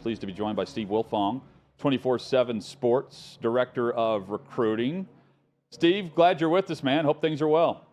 pleased to be joined by Steve Wiltfong, 24/7 Sports Director of Recruiting. Steve, glad you're with us, man. Hope things are well.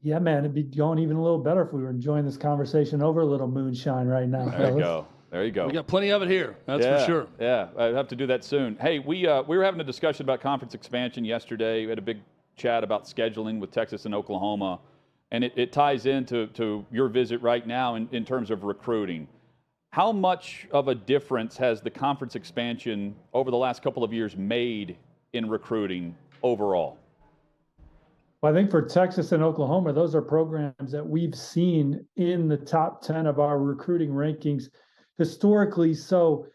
Yeah, man, it'd be going even a little better if we were enjoying this conversation over a little moonshine right now. There you go. There you go. We got plenty of it here. That's for sure. Yeah, I'd have to do that soon. Hey, we were having a discussion about conference expansion yesterday. We had a big chat about scheduling with Texas and Oklahoma, and it ties into your visit right now in terms of recruiting. How much of a difference has the conference expansion over the last couple of years made in recruiting overall? Well, I think for Texas and Oklahoma, those are programs that we've seen in the top 10 of our recruiting rankings historically. So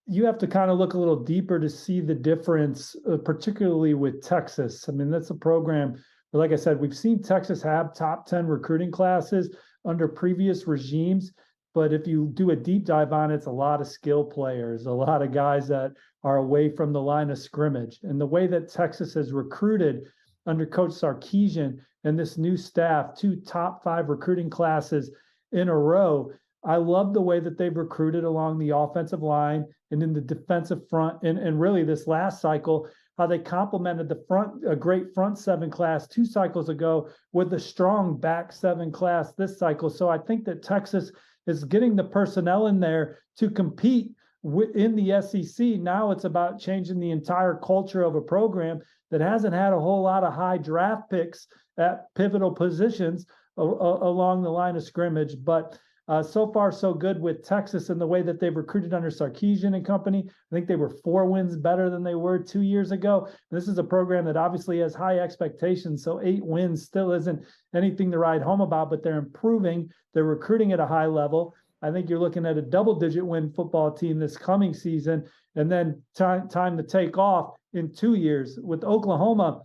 you have to kind of look a little deeper to see the difference, particularly with Texas. I mean, that's a program where, like I said, we've seen Texas have top 10 recruiting classes under previous regimes. But if you do a deep dive on it, it's a lot of skill players, a lot of guys that are away from the line of scrimmage. And the way that Texas has recruited under Coach Sarkisian and this new staff, 2 top 5 recruiting classes in a row, I love the way that they've recruited along the offensive line and in the defensive front. And really this last cycle, how they complemented the front, a great front 7 class 2 cycles ago with a strong back 7 class this cycle. So I think that Texas is getting the personnel in there to compete in the SEC. Now it's about changing the entire culture of a program that hasn't had a whole lot of high draft picks at pivotal positions along the line of scrimmage. But so far, so good with Texas and the way that they've recruited under Sarkisian and company. I think they were 4 wins better than they were 2 years ago. And this is a program that obviously has high expectations. So 8 wins still isn't anything to write home about, but they're improving. They're recruiting at a high level. I think you're looking at a double-digit win football team this coming season, and then time to take off in 2 years. With Oklahoma,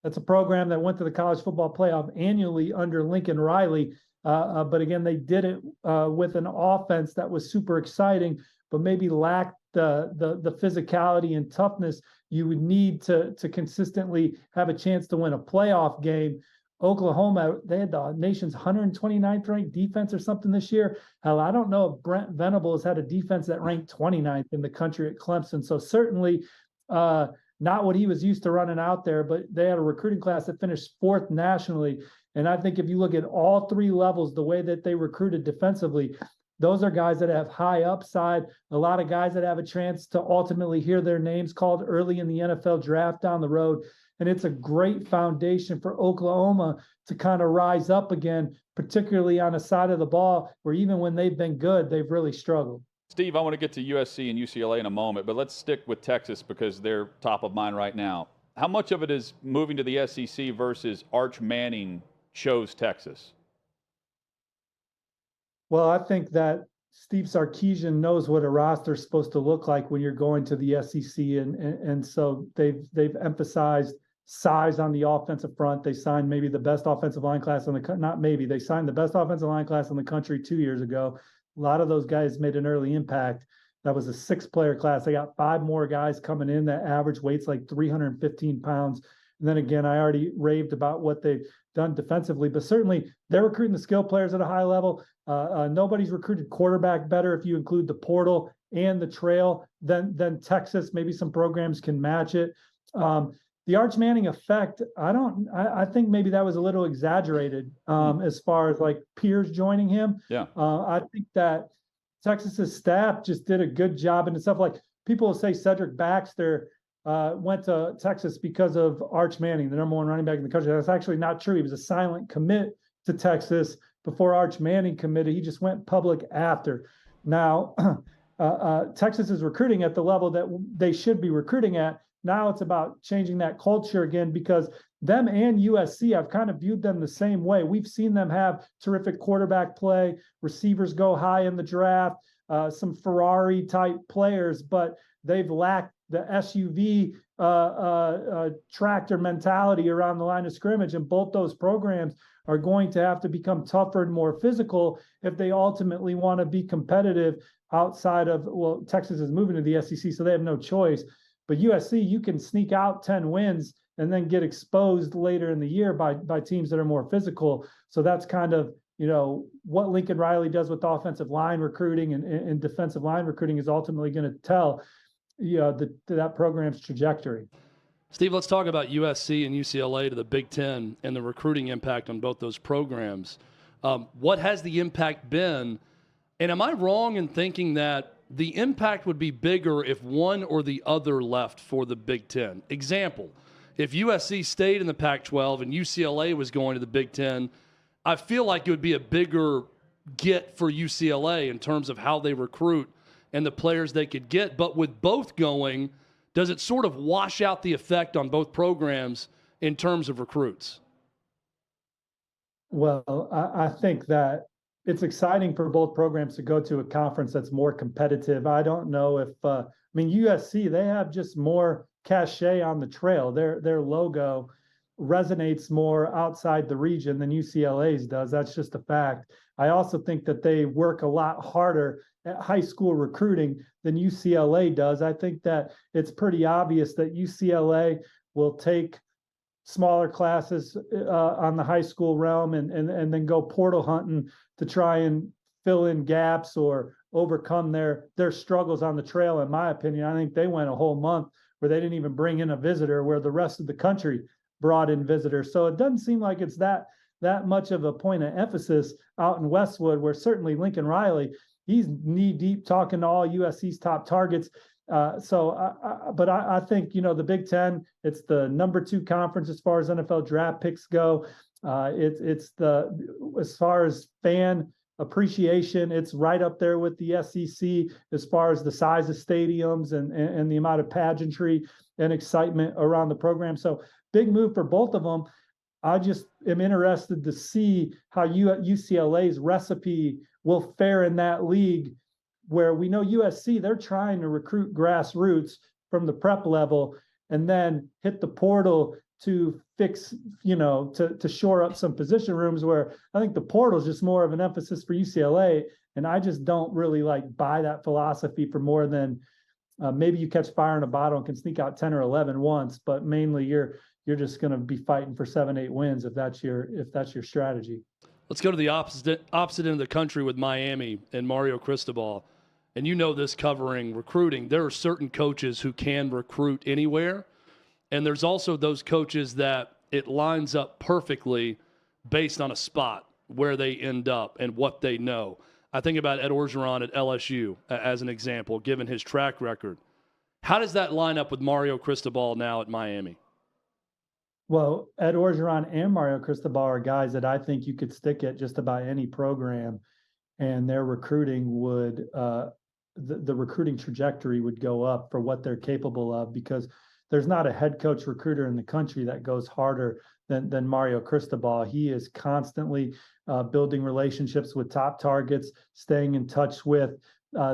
that's a program that went to the college football playoff annually under Lincoln Riley. But again, they did it with an offense that was super exciting, but maybe lacked the physicality and toughness you would need to consistently have a chance to win a playoff game. Oklahoma, they had the nation's 129th ranked defense or something this year. Hell, I don't know if Brent Venables had a defense that ranked 29th in the country at Clemson. So certainly not what he was used to running out there, but they had a recruiting class that finished 4th nationally. And I think if you look at all 3 levels, the way that they recruited defensively, those are guys that have high upside, a lot of guys that have a chance to ultimately hear their names called early in the NFL draft down the road. And it's a great foundation for Oklahoma to kind of rise up again, particularly on a side of the ball where even when they've been good, they've really struggled. Steve, I want to get to USC and UCLA in a moment, but let's stick with Texas because they're top of mind right now. How much of it is moving to the SEC versus Arch Manning chose Texas? Well, I think that Steve Sarkisian knows what a roster is supposed to look like when you're going to the SEC, and so they've emphasized size on the offensive front. They signed maybe the best offensive line class they signed the best offensive line class in the country 2 years ago. A lot of those guys made an early impact. That was a 6-player class. They got 5 more guys coming in that average weight's like 315 pounds. And then again, I already raved about what they've done defensively, but certainly they're recruiting the skill players at a high level. Nobody's recruited quarterback better if you include the portal and the trail than Texas. Maybe some programs can match it. The Arch Manning effect, I think maybe that was a little exaggerated as far as like peers joining him. Yeah. I think that Texas's staff just did a good job, and stuff like people will say Cedric Baxter went to Texas because of Arch Manning, the number 1 running back in the country. That's actually not true. He was a silent commit to Texas before Arch Manning committed. He just went public after. Now, Texas is recruiting at the level that they should be recruiting at. Now it's about changing that culture again, because them and USC, I've kind of viewed them the same way. We've seen them have terrific quarterback play, receivers go high in the draft, some Ferrari type players, but they've lacked the SUV tractor mentality around the line of scrimmage. And both those programs are going to have to become tougher and more physical if they ultimately want to be competitive outside of, well, Texas is moving to the SEC, so they have no choice. But USC, you can sneak out 10 wins and then get exposed later in the year by teams that are more physical. So that's kind of what Lincoln Riley does with offensive line recruiting and defensive line recruiting is ultimately going to tell, that program's trajectory. Steve, let's talk about USC and UCLA to the Big Ten and the recruiting impact on both those programs. What has the impact been? And am I wrong in thinking that the impact would be bigger if one or the other left for the Big Ten? Example, if USC stayed in the Pac-12 and UCLA was going to the Big Ten, I feel like it would be a bigger get for UCLA in terms of how they recruit and the players they could get. But with both going, does it sort of wash out the effect on both programs in terms of recruits? Well, I think that it's exciting for both programs to go to a conference that's more competitive. I don't know if, USC, they have just more cachet on the trail. Their logo resonates more outside the region than UCLA's does. That's just a fact. I also think that they work a lot harder at high school recruiting than UCLA does. I think that it's pretty obvious that UCLA will take smaller classes on the high school realm and then go portal hunting to try and fill in gaps or overcome their struggles on the trail. In my opinion, I think they went a whole month where they didn't even bring in a visitor, where the rest of the country brought in visitors. So it doesn't seem like it's that much of a point of emphasis out in Westwood, where certainly Lincoln Riley, he's knee deep talking to all USC's top targets. But I think, the Big Ten, it's the number 2 conference as far as NFL draft picks go. As far as fan appreciation, it's right up there with the SEC as far as the size of stadiums and the amount of pageantry and excitement around the program. So big move for both of them. I just am interested to see how UCLA's recipe will fare in that league, where we know USC, they're trying to recruit grassroots from the prep level and then hit the portal to fix, to shore up some position rooms, where I think the portal is just more of an emphasis for UCLA. And I just don't really buy that philosophy for more than maybe you catch fire in a bottle and can sneak out 10 or 11 once, but mainly you're just going to be fighting for 7-8 wins if that's your strategy. Let's go to the opposite end of the country with Miami and Mario Cristobal. And this covering recruiting, there are certain coaches who can recruit anywhere. And there's also those coaches that it lines up perfectly based on a spot where they end up and what they know. I think about Ed Orgeron at LSU as an example, given his track record. How does that line up with Mario Cristobal now at Miami? Well, Ed Orgeron and Mario Cristobal are guys that I think you could stick at just about any program, and their recruiting would the recruiting trajectory would go up for what they're capable of, because there's not a head coach recruiter in the country that goes harder than Mario Cristobal. He is constantly building relationships with top targets, staying in touch with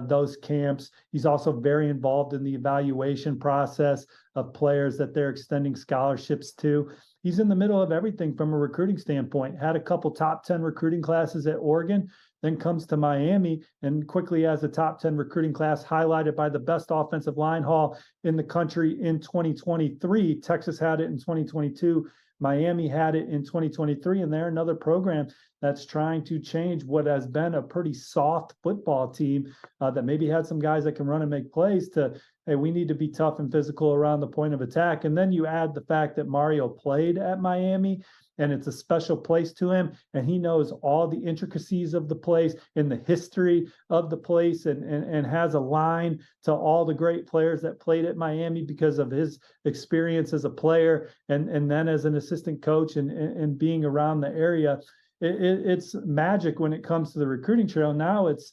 those camps. He's also very involved in the evaluation process of players that they're extending scholarships to. He's in the middle of everything from a recruiting standpoint. Had a couple top 10 recruiting classes at Oregon, then comes to Miami and quickly has a top 10 recruiting class, highlighted by the best offensive line haul in the country in 2023. Texas had it in 2022. Miami had it in 2023, and they're another program that's trying to change what has been a pretty soft football team that maybe had some guys that can run and make plays to, hey, we need to be tough and physical around the point of attack. And then you add the fact that Mario played at Miami, and it's a special place to him, and he knows all the intricacies of the place and the history of the place, and has a line to all the great players that played at Miami because of his experience as a player and then as an assistant coach and being around the area. It's magic when it comes to the recruiting trail. Now it's,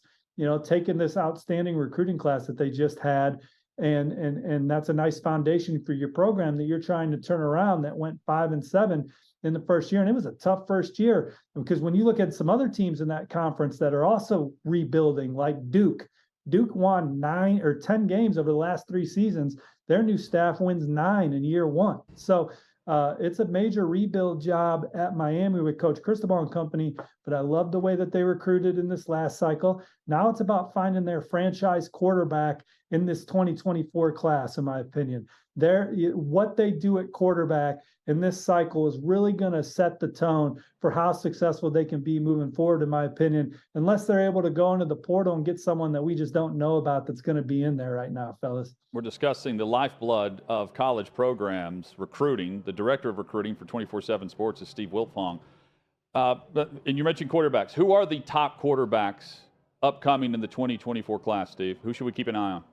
taking this outstanding recruiting class that they just had, and that's a nice foundation for your program that you're trying to turn around, that went 5-7 in the first year. And it was a tough first year, because when you look at some other teams in that conference that are also rebuilding, like Duke won 9 or 10 games over the last 3 seasons. Their new staff wins 9 in year 1. So it's a major rebuild job at Miami with Coach Cristobal and company, but I love the way that they recruited in this last cycle. Now it's about finding their franchise quarterback in this 2024 class, in my opinion. what they do at quarterback in this cycle is really going to set the tone for how successful they can be moving forward, in my opinion, unless they're able to go into the portal and get someone that we just don't know about that's going to be in there right now, fellas. We're discussing the lifeblood of college programs, recruiting. The director of recruiting for 24/7 Sports is Steve Wiltfong. And you mentioned quarterbacks. Who are the top quarterbacks upcoming in the 2024 class, Steve? Who should we keep an eye on?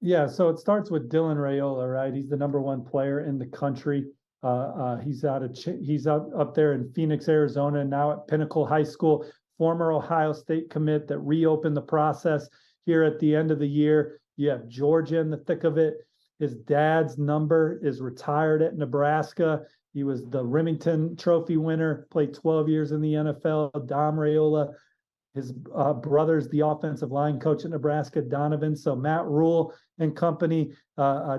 Yeah, so it starts with Dylan Raiola, right? He's the number one player in the country. He's up there in Phoenix, Arizona, now at Pinnacle High School, former Ohio State commit that reopened the process here at the end of the year. You have Georgia in the thick of it. His dad's number is retired at Nebraska. He was the Remington Trophy winner, played 12 years in the NFL. Dom Raiola. His brother's the offensive line coach at Nebraska, Donovan. So Matt Rule and company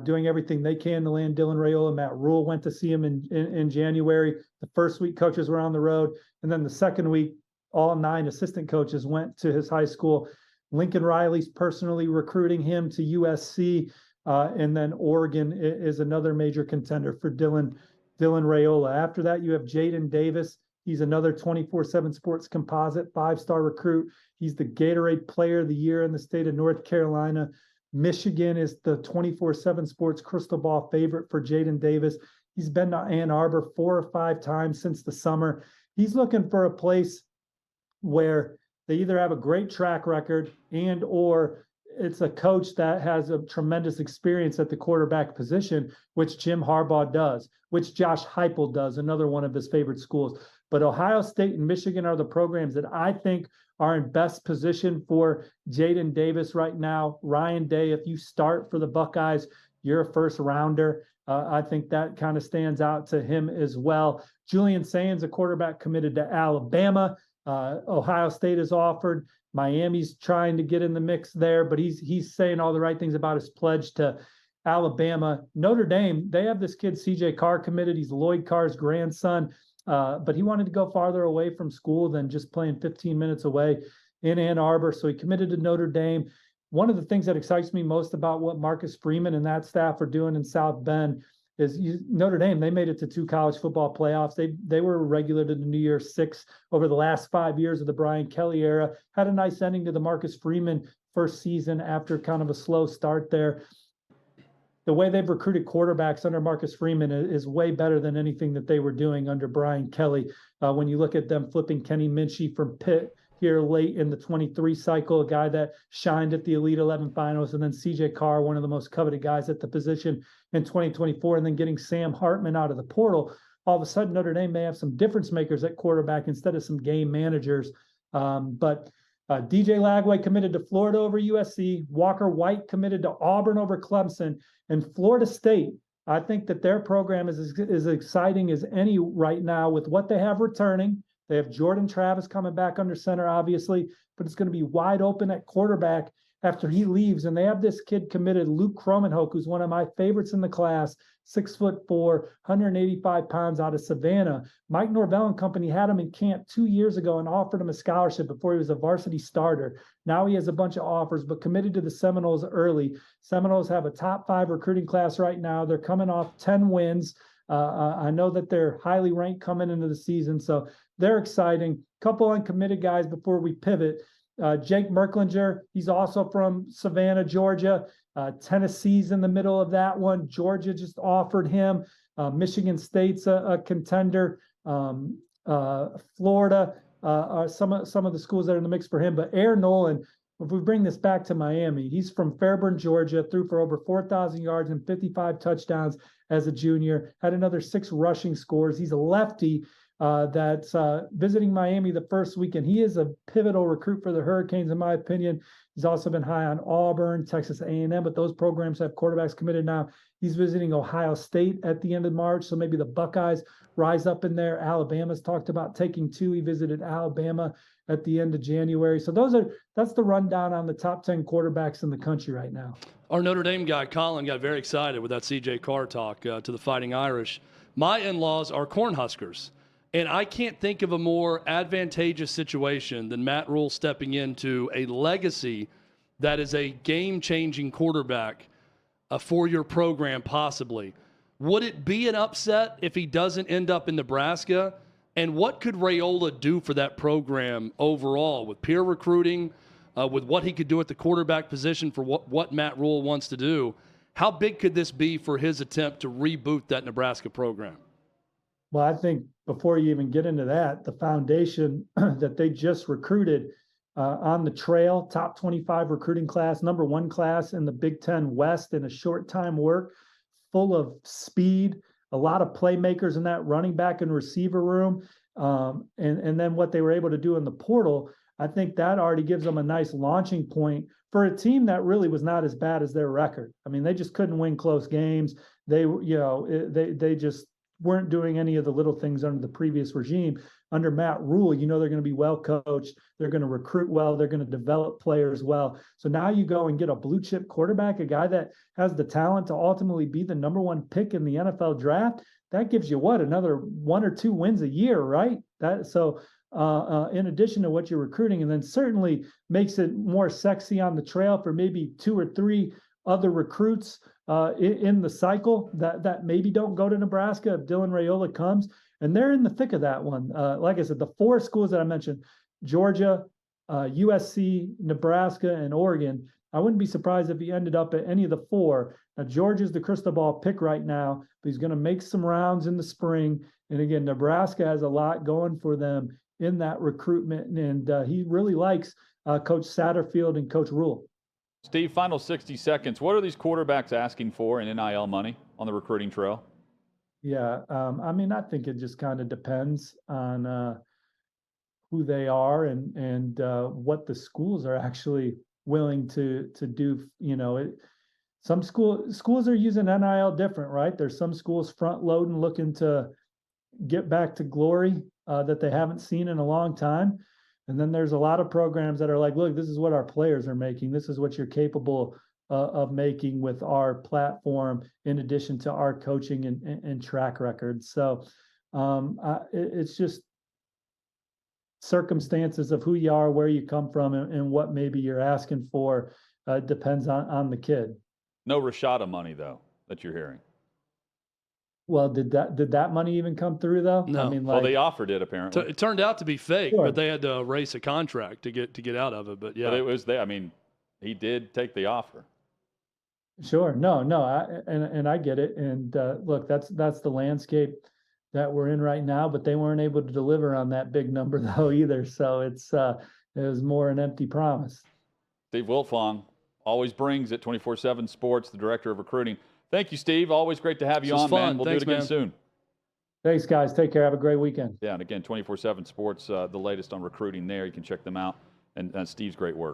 doing everything they can to land Dylan Raiola. Matt Rule went to see him in January. The first week, coaches were on the road. And then the second week, all 9 assistant coaches went to his high school. Lincoln Riley's personally recruiting him to USC. And then Oregon is another major contender for Dylan Raiola. After that, you have Jaden Davis. He's another 24/7 Sports composite, 5-star recruit. He's the Gatorade Player of the Year in the state of North Carolina. Michigan is the 24/7 Sports Cristobal favorite for Jaden Davis. He's been to Ann Arbor 4 or 5 times since the summer. He's looking for a place where they either have a great track record and or it's a coach that has a tremendous experience at the quarterback position, which Jim Harbaugh does, which Josh Heupel does, another one of his favorite schools. But Ohio State and Michigan are the programs that I think are in best position for Jaden Davis right now. Ryan Day, if you start for the Buckeyes, you're a first rounder. I think that kind of stands out to him as well. Julian Sands, a quarterback committed to Alabama. Ohio State has offered. Miami's trying to get in the mix there, but he's saying all the right things about his pledge to Alabama. Notre Dame, they have this kid, CJ Carr, committed. He's Lloyd Carr's grandson, but he wanted to go farther away from school than just playing 15 minutes away in Ann Arbor, so he committed to Notre Dame. One of the things that excites me most about what Marcus Freeman and that staff are doing in South Bend is Notre Dame, they made it to 2 college football playoffs. They were regular to the New Year's 6 over the last 5 years of the Brian Kelly era. Had a nice ending to the Marcus Freeman first season after kind of a slow start there. The way they've recruited quarterbacks under Marcus Freeman is way better than anything that they were doing under Brian Kelly. When you look at them flipping Kenny Minchey from Pitt here late in the 23 cycle, a guy that shined at the Elite 11 finals, and then CJ Carr, one of the most coveted guys at the position in 2024, and then getting Sam Hartman out of the portal, all of a sudden Notre Dame may have some difference makers at quarterback instead of some game managers. But DJ Lagway committed to Florida over USC, Walker White committed to Auburn over Clemson, and Florida State. I think that their program is as exciting as any right now with what they have returning. They have Jordan Travis coming back under center, obviously, but it's going to be wide open at quarterback after he leaves. And they have this kid committed, Luke Kromenhoek, who's one of my favorites in the class, 6'4", 185 pounds out of Savannah. Mike Norvell and company had him in camp 2 years ago and offered him a scholarship before he was a varsity starter. Now he has a bunch of offers, but committed to the Seminoles early. Seminoles have a top 5 recruiting class right now. They're coming off 10 wins. I know that they're highly ranked coming into the season, so they're exciting. Couple uncommitted guys before we pivot. Jake Merklinger, he's also from Savannah, Georgia. Tennessee's in the middle of that one. Georgia just offered him. Michigan State's a contender. Florida are some of the schools that are in the mix for him. But Air Nolan, if we bring this back to Miami, he's from Fairburn, Georgia, threw for over 4,000 yards and 55 touchdowns as a junior, had another 6 rushing scores. He's a lefty that's visiting Miami the first weekend. He is a pivotal recruit for the Hurricanes, in my opinion. He's also been high on Auburn, Texas A&M, but those programs have quarterbacks committed now. He's visiting Ohio State at the end of March, so maybe the Buckeyes rise up in there. Alabama's talked about taking 2. He visited Alabama at the end of January. So that's the rundown on the top 10 quarterbacks in the country right now. Our Notre Dame guy, Colin, got very excited with that CJ Carr talk to the Fighting Irish. My in-laws are Cornhuskers, and I can't think of a more advantageous situation than Matt Rule stepping into a legacy that is a game-changing quarterback a 4-year program possibly. Would it be an upset if he doesn't end up in Nebraska? And what could Raiola do for that program overall with peer recruiting, with what he could do at the quarterback position for what Matt Rule wants to do? How big could this be for his attempt to reboot that Nebraska program? Well, I think before you even get into that, the foundation that they just recruited on the trail, top 25 recruiting class, number 1 class in the Big Ten West in a short time work, full of speed, a lot of playmakers in that running back and receiver room. And then what they were able to do in the portal, I think that already gives them a nice launching point for a team that really was not as bad as their record. I mean, they just couldn't win close games. They just weren't doing any of the little things under the previous regime. Under Matt Rule, they're going to be well coached. They're going to recruit well. They're going to develop players well. So now you go and get a blue chip quarterback, a guy that has the talent to ultimately be the number 1 pick in the NFL draft. That gives you another 1 or 2 wins a year, right? In addition to what you're recruiting, and then certainly makes it more sexy on the trail for maybe 2 or 3 other recruits in the cycle that maybe don't go to Nebraska if Dylan Raiola comes. And they're in the thick of that one. Like I said, the 4 schools that I mentioned, Georgia, USC, Nebraska, and Oregon, I wouldn't be surprised if he ended up at any of the 4. Now, Georgia's the Cristobal pick right now, but he's going to make some rounds in the spring. And again, Nebraska has a lot going for them in that recruitment. And he really likes Coach Satterfield and Coach Rule. Steve, final 60 seconds. What are these quarterbacks asking for in NIL money on the recruiting trail? Yeah, I think it just kind of depends on who they are and what the schools are actually willing to do. Some schools are using NIL different, right? There's some schools front loading, looking to get back to glory that they haven't seen in a long time. And then there's a lot of programs that are like, look, this is what our players are making. This is what you're capable of making with our platform, in addition to our coaching and track record. So it's just circumstances of who you are, where you come from, and what maybe you're asking for depends on the kid. No Rashada money, though, that you're hearing. Well, did that money even come through though? No. Well, they offered it apparently. It turned out to be fake, Sure. but they had to erase a contract to get out of it. But yeah, But it was there. I mean, he did take the offer. Sure. No, and I get it. And look, that's the landscape that we're in right now. But they weren't able to deliver on that big number though either. So it was more an empty promise. Steve Wiltfong always brings it. 24/7 Sports, the director of recruiting. Thank you, Steve. Always great to have you on, man. We'll do it again soon. Thanks, guys. Take care. Have a great weekend. Yeah, and again, 24/7 Sports, the latest on recruiting there. You can check them out and Steve's great work.